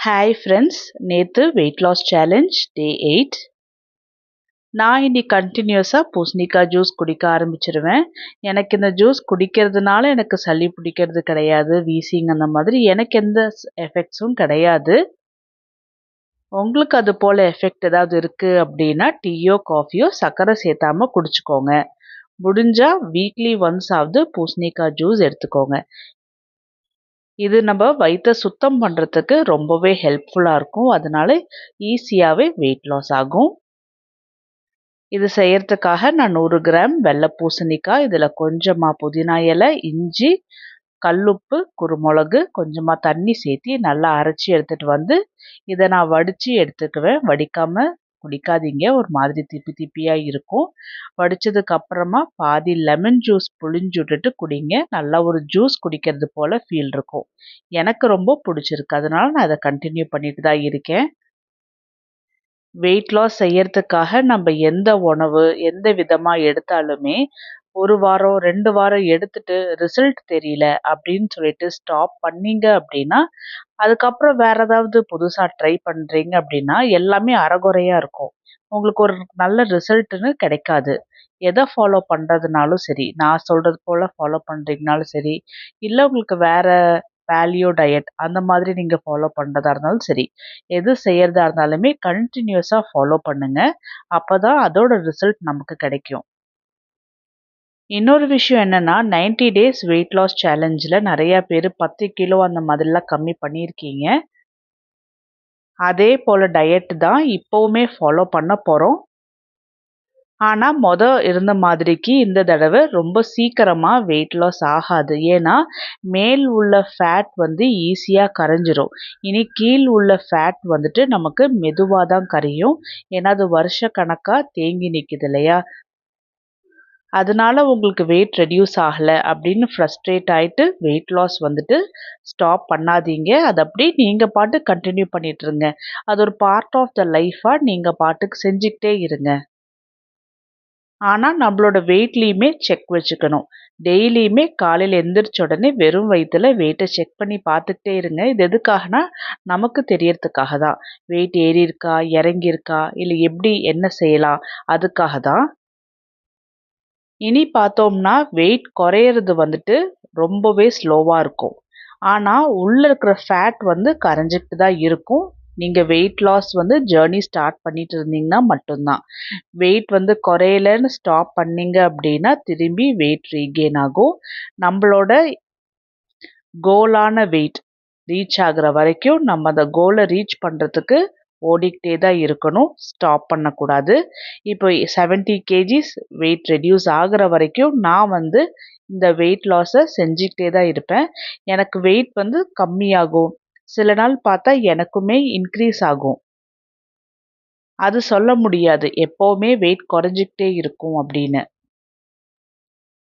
Hi friends, நேற்று weight loss challenge டே 8. நான் இன்னைக்கு கண்டினியூஸாக பூசணிக்காய் ஜூஸ் குடிக்க ஆரம்பிச்சிருவேன். எனக்கு இந்த ஜூஸ் குடிக்கிறதுனால எனக்கு சளி பிடிக்கிறது கிடையாது, வீசிங் அந்த மாதிரி எனக்கு எந்த எஃபெக்ட்ஸும் கிடையாது. உங்களுக்கு அது போல் எஃபெக்ட் ஏதாவது இருக்குது அப்படின்னா டீயோ காஃபியோ சர்க்கரை சேர்த்தாமல் குடிச்சுக்கோங்க. முடிஞ்சால் வீக்லி ஒன்ஸ் ஆவது பூசணிக்காய் ஜூஸ் எடுத்துக்கோங்க. இது நம்ம வயிற்றை சுத்தம் பண்ணுறதுக்கு ரொம்பவே ஹெல்ப்ஃபுல்லாக இருக்கும். அதனால ஈஸியாகவே வெயிட் லாஸ் ஆகும். இது செய்யறதுக்காக நான் 100 கிராம் வெள்ளை பூசணிக்காய், இதில் கொஞ்சமாக புதினா இலை, இஞ்சி, கல்லுப்பு, குருமிளகு, கொஞ்சமாக தண்ணி சேர்த்து நல்லா அரைச்சி எடுத்துகிட்டு வந்து இதை நான் வடித்து எடுத்துக்குவேன். வடிக்காமல் குடிக்காதீங்க, ஒரு மாதிரி திப்பி திப்பியாக இருக்கும். வடித்ததுக்கு அப்புறமா பாதி லெமன் ஜூஸ் புழிஞ்சு விட்டுட்டு குடிங்க. நல்லா ஒரு ஜூஸ் குடிக்கிறது போல் ஃபீல் இருக்கும். எனக்கு ரொம்ப பிடிச்சிருக்கு, அதனால நான் அதை கண்டினியூ பண்ணிட்டு தான் இருக்கேன். வெயிட் லாஸ் செய்யறதுக்காக நம்ம எந்த உணவு எந்த விதமாக எடுத்தாலுமே 1 வாரம் 2 வாரம் எடுத்துட்டு ரிசல்ட் தெரியல அப்படின்னு சொல்லிட்டு ஸ்டாப் பண்ணீங்க அப்படின்னா, அதுக்கப்புறம் வேற ஏதாவது புதுசாக ட்ரை பண்ணுறீங்க அப்படின்னா எல்லாமே அரைகுறையாக இருக்கும். உங்களுக்கு ஒரு நல்ல ரிசல்ட்டுன்னு கிடைக்காது. எதை ஃபாலோ பண்ணுறதுனாலும் சரி, நான் சொல்கிறது போல் ஃபாலோ பண்ணுறீங்கனாலும் சரி, இல்லை உங்களுக்கு வேற பேலியோ டயட் அந்த மாதிரி நீங்கள் ஃபாலோ பண்ணுறதா இருந்தாலும் சரி, எது செய்யறதா இருந்தாலுமே கண்டினியூஸாக ஃபாலோ பண்ணுங்க. அப்போ தான் அதோட ரிசல்ட் நமக்கு கிடைக்கும். இன்னொரு விஷயம் என்னன்னா, 90 டேஸ் வெயிட் லாஸ் சேலஞ்சில் நிறையா பேர் 10 கிலோ அந்த மாதிரிலாம் கம்மி பண்ணியிருக்கீங்க. அதே போல் டயட் தான் இப்போவுமே ஃபாலோ பண்ண போகிறோம். ஆனால் இருந்த மாதிரிக்கு இந்த தடவை ரொம்ப சீக்கிரமாக வெயிட் லாஸ் ஆகாது. ஏன்னா மேல் உள்ள ஃபேட் வந்து ஈஸியாக கரைஞ்சிரும். இனி கீழ் உள்ள ஃபேட் வந்துட்டு நமக்கு மெதுவாக தான் கரையும். ஏன்னா அது வருஷ கணக்காக தேங்கி நிற்குது இல்லையா? அதனால உங்களுக்கு வெயிட் ரெடியூஸ் ஆகலை அப்படின்னு ஃப்ரஸ்ட்ரேட் ஆகிட்டு வெயிட் லாஸ் வந்துட்டு ஸ்டாப் பண்ணாதீங்க. அது அப்படியே நீங்கள் பாட்டுக்கு கண்டினியூ பண்ணிட்டுருங்க. அது ஒரு பார்ட் ஆஃப் த லைஃபாக நீங்கள் பாட்டுக்கு செஞ்சுக்கிட்டே இருங்க. ஆனால் நம்மளோட வெயிட்லேயுமே செக் வச்சுக்கணும். டெய்லியுமே காலையில் எந்திரிச்ச உடனே வெறும் வயிற்றுல வெயிட்டை செக் பண்ணி பார்த்துக்கிட்டே இருங்க. இது எதுக்காகனா நமக்கு தெரியறதுக்காக தான். வெயிட் ஏறி இருக்கா, இறங்கி இருக்கா, இல்லை எப்படி என்ன செய்யலாம், அதுக்காக தான். இனி பார்த்தோம்னா வெயிட் குறையிறது வந்துட்டு ரொம்பவே ஸ்லோவாக இருக்கும். ஆனால் உள்ளே இருக்கிற ஃபேட் வந்து கரைஞ்சிக்கிட்டு தான் இருக்கும். நீங்கள் வெயிட் லாஸ் வந்து ஜேர்னி ஸ்டார்ட் பண்ணிட்டு இருந்தீங்கன்னா மட்டும்தான். வெயிட் வந்து குறையலன்னு ஸ்டாப் பண்ணீங்க அப்படின்னா திரும்பி வெயிட் ரீகெயின் ஆகும். நம்மளோட கோலான வெயிட் ரீச் ஆகுற வரைக்கும் நம்ம அந்த கோலை ரீச் பண்ணுறதுக்கு ஓடிக்கிட்டே தான் இருக்கணும், ஸ்டாப் பண்ணக்கூடாது. இப்போ 70 கேஜிஸ் வெயிட் ரெடியூஸ் ஆகிற வரைக்கும் நான் வந்து இந்த வெயிட் லாஸை செஞ்சுக்கிட்டே தான் இருப்பேன். எனக்கு வெயிட் வந்து கம்மியாகும், சில நாள் பார்த்தா எனக்குமே இன்க்ரீஸ் ஆகும். அது சொல்ல முடியாது எப்போவுமே வெயிட் குறைஞ்சிக்கிட்டே இருக்கும் அப்படின்னு.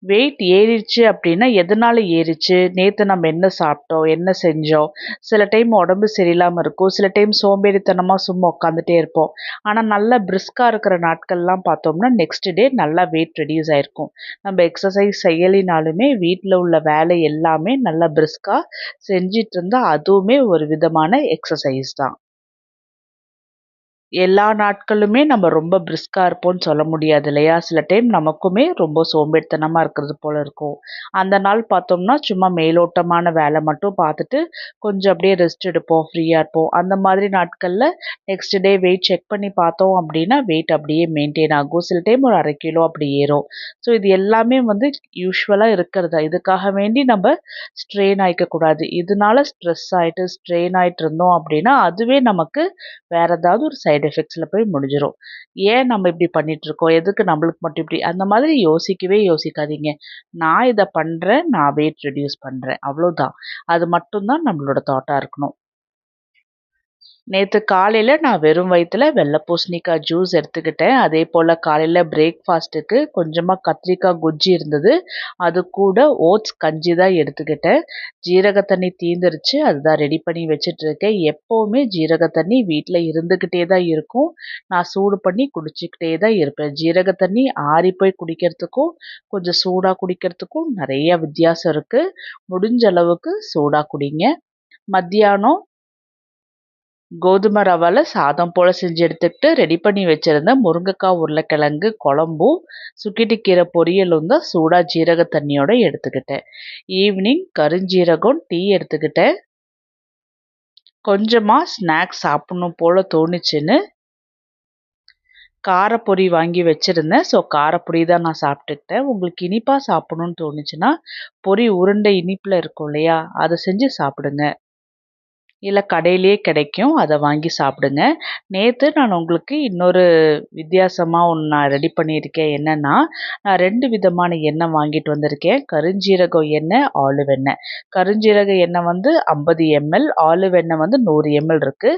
வெயிட் ஏறிடுச்சு அப்படின்னா எதனால் ஏறிச்சு, நேற்று நம்ம என்ன சாப்பிட்டோம், என்ன செஞ்சோம். சில டைம் உடம்பு சரியில்லாமல் இருக்கும், சில டைம் சோம்பேறித்தனமாக சும்மா உட்காந்துட்டே இருப்போம். ஆனால் நல்லா பிரிஸ்காக இருக்கிற நாட்கள்லாம் பார்த்தோம்னா நெக்ஸ்ட் டே நல்லா வெயிட் ரெடியூஸ் ஆகிருக்கும். நம்ம எக்ஸசைஸ் செய்யலினாலுமே வீட்டில் உள்ள வேலை எல்லாமே நல்லா பிரிஸ்காக செஞ்சிட்டு இருந்தால் அதுவுமே ஒரு விதமான எக்ஸசைஸ் தான். எல்லா நாட்களுமே நம்ம ரொம்ப பிரிஸ்காக இருப்போம்னு சொல்ல முடியாது இல்லையா? சில டைம் நமக்குமே ரொம்ப சோம்பேறித்தனமாக இருக்கிறது போல இருக்கும். அந்த நாள் பார்த்தோம்னா சும்மா மேலோட்டமான வேலை மட்டும் பார்த்துட்டு கொஞ்சம் அப்படியே ரெஸ்ட் எடுப்போம், ஃப்ரீயாக இருப்போம். அந்த மாதிரி நாட்களில் நெக்ஸ்ட் டே வெயிட் செக் பண்ணி பார்த்தோம் அப்படின்னா வெயிட் அப்படியே மெயின்டைன் ஆகும். சில டைம் ஒரு 1/2 கிலோ அப்படி ஏறும். ஸோ இது எல்லாமே வந்து யூஷுவலாக இருக்கிறதா. இதுக்காக வேண்டி நம்ம ஸ்ட்ரெயின் ஆகிக்கக்கூடாது. இதனால ஸ்ட்ரெஸ் ஆகிட்டு ஸ்ட்ரெயின் ஆகிட்டு இருந்தோம் அப்படின்னா அதுவே நமக்கு வேற ஏதாவது ஒரு சைடு எஃபெக்ட்ஸில் போய் முடிஞ்சிடும். ஏன் நம்ம இப்படி பண்ணிட்டு இருக்கோம், எதுக்கு நம்மளுக்கு மட்டும் இப்படி, அந்த மாதிரி யோசிக்கவே யோசிக்காதீங்க. நான் இதை பண்ணுறேன், நான் வெயிட் ரெடியூஸ் பண்ணுறேன், அவ்வளோதான். அது மட்டும்தான் நம்மளோட தாட்டாக இருக்கணும். நேற்று காலையில் நான் வெறும் வயிற்றுல வெள்ளை பூசணிக்காய் ஜூஸ் எடுத்துக்கிட்டேன். அதே போல் காலையில் பிரேக்ஃபாஸ்ட்டுக்கு கொஞ்சமாக கத்திரிக்காய் குஜ்ஜி இருந்தது, அது கூட ஓட்ஸ் கஞ்சி தான் எடுத்துக்கிட்டேன். ஜீரக தண்ணி தீந்துருச்சு, அதுதான் ரெடி பண்ணி வச்சிட்ருக்கேன். எப்போவுமே ஜீரக தண்ணி வீட்டில் இருந்துக்கிட்டே தான் இருக்கும். நான் சூடு பண்ணி குடிச்சிக்கிட்டே தான் இருப்பேன். ஜீரக தண்ணி ஆறி போய் குடிக்கிறதுக்கும் கொஞ்சம் சூடாக குடிக்கிறதுக்கும் நிறைய வித்தியாசம் இருக்குது. முடிஞ்ச அளவுக்கு சூடாக குடிங்க. மத்தியானம் கோதுமை ரவால சாதம் போல செஞ்சு எடுத்துக்கிட்டு ரெடி பண்ணி வச்சிருந்த முருங்கைக்காய் உருளைக்கிழங்கு குழம்பும் சுக்கிட்டி கீரை பொரியலும் தான் சூடா ஜீரக தண்ணியோட எடுத்துக்கிட்டேன். ஈவினிங் கருஞ்சீரகம் டீ எடுத்துக்கிட்டேன். கொஞ்சமா ஸ்நாக்ஸ் சாப்பிடணும் போல தோணுச்சுன்னு காரப்பொரி வாங்கி வச்சிருந்தேன். ஸோ காரப்பொரி தான் நான் சாப்பிட்டுக்கிட்டேன். உங்களுக்கு இனிப்பா சாப்பிடணும்னு தோணுச்சுன்னா பொரி உருண்டை இனிப்புல இருக்கும் இல்லையா, அதை செஞ்சு சாப்பிடுங்க. இல்ல கடையிலேயே கிடைக்கும். அத வாங்கி சாப்பிடுங்க. நேத்து நான் உங்களுக்கு இன்னொரு வித்தியாசமா ஒண்ணு நான் ரெடி பண்ணியிருக்கேன். என்னன்னா, நான் 2 விதமான எண்ணெய் வாங்கிட்டு வந்திருக்கேன். கருஞ்சீரகம் எண்ணெய், ஆலிவ் எண்ணெய். கருஞ்சீரக எண்ணெய் வந்து 50 ml, ஆலிவ் எண்ணெய் வந்து 100 ml இருக்கு.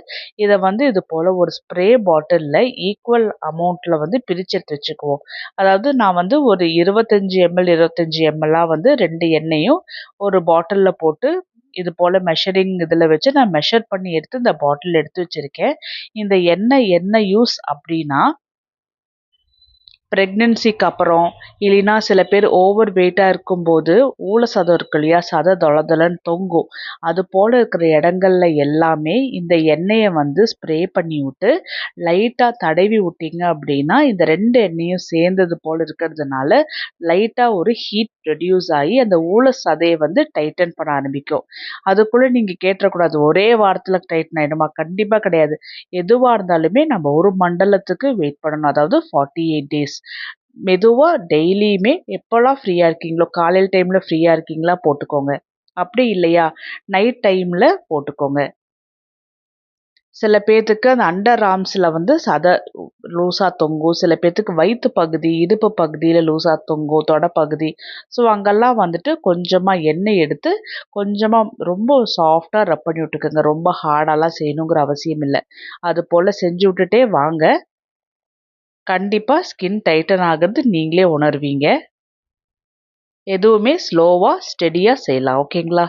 இத வந்து இது போல ஒரு ஸ்ப்ரே பாட்டில்ல ஈக்குவல் அமௌண்ட்ல வந்து பிரிச்சு எடுத்து வச்சுக்குவோம். அதாவது நான் வந்து ஒரு 25 ml, 25 ml வந்து 2 எண்ணெயும் ஒரு பாட்டில்ல போட்டு இது போல மெஷரிங் இதில வச்சு நான் மெஷர் பண்ணி எடுத்து இந்த பாட்டில் எடுத்து வச்சிருக்கேன். இந்த எண்ணெய் என்ன யூஸ் அப்டின்னா, பிரெக்னன்சிக்கு அப்புறம் இல்லைன்னா சில பேர் ஓவர் வெயிட்டா இருக்கும்போது ஊழ சதம் இருக்கு இல்லையா, சதை தொளதொளன்னு தொங்கும். அது போல இருக்கிற இடங்கள்ல எல்லாமே இந்த எண்ணெயை வந்து ஸ்ப்ரே பண்ணி விட்டு லைட்டாக தடவி விட்டீங்க அப்படின்னா இந்த 2 எண்ணெயும் சேர்ந்தது போல இருக்கிறதுனால லைட்டாக ஒரு ஹீட் ப்ரொடியூஸ் ஆகி அந்த ஊழ சதையை வந்து டைட்டன் பண்ண ஆரம்பிக்கும். அதுக்குள்ள நீங்கள் கேட்டக்கூடாது ஒரே வாரத்தில் டைட்டன் ஆகிடுமா, கண்டிப்பாக கிடையாது. எதுவாக இருந்தாலுமே நம்ம ஒரு மண்டலத்துக்கு வெயிட் பண்ணணும், அதாவது 48 days. மெதுவா டெய்லியுமே எப்போல்லாம் ஃப்ரீயா இருக்கீங்களோ, காலையில டைம்ல ஃப்ரீயா இருக்கீங்களா போட்டுக்கோங்க. அப்படி இல்லையா, நைட் டைம்ல போட்டுக்கோங்க. சில பேத்துக்கு அந்த அண்டர் ஆர்ம்ஸ்ல வந்து சதை லூஸா தொங்கும். சில பேத்துக்கு வயித்து பகுதி, இடுப்பு பகுதியில லூஸா தொங்கும், தொடை பகுதி. ஸோ அங்கெல்லாம் வந்துட்டு கொஞ்சமா எண்ணெய் எடுத்து கொஞ்சமா ரொம்ப சாஃப்ட்டா ரப் பண்ணி விட்டுக்கோங்க. ரொம்ப ஹார்டாலாம் செய்யணுங்கிற அவசியம் இல்ல. அது போல செஞ்சு விட்டுட்டே வாங்க. கண்டிப்பா ஸ்கின் டைட்டன் ஆகுறது நீங்களே உணர்வீங்க. எதுவுமே ஸ்லோவா, ஸ்டெடியா செய்யலாம். ஓகேங்களா?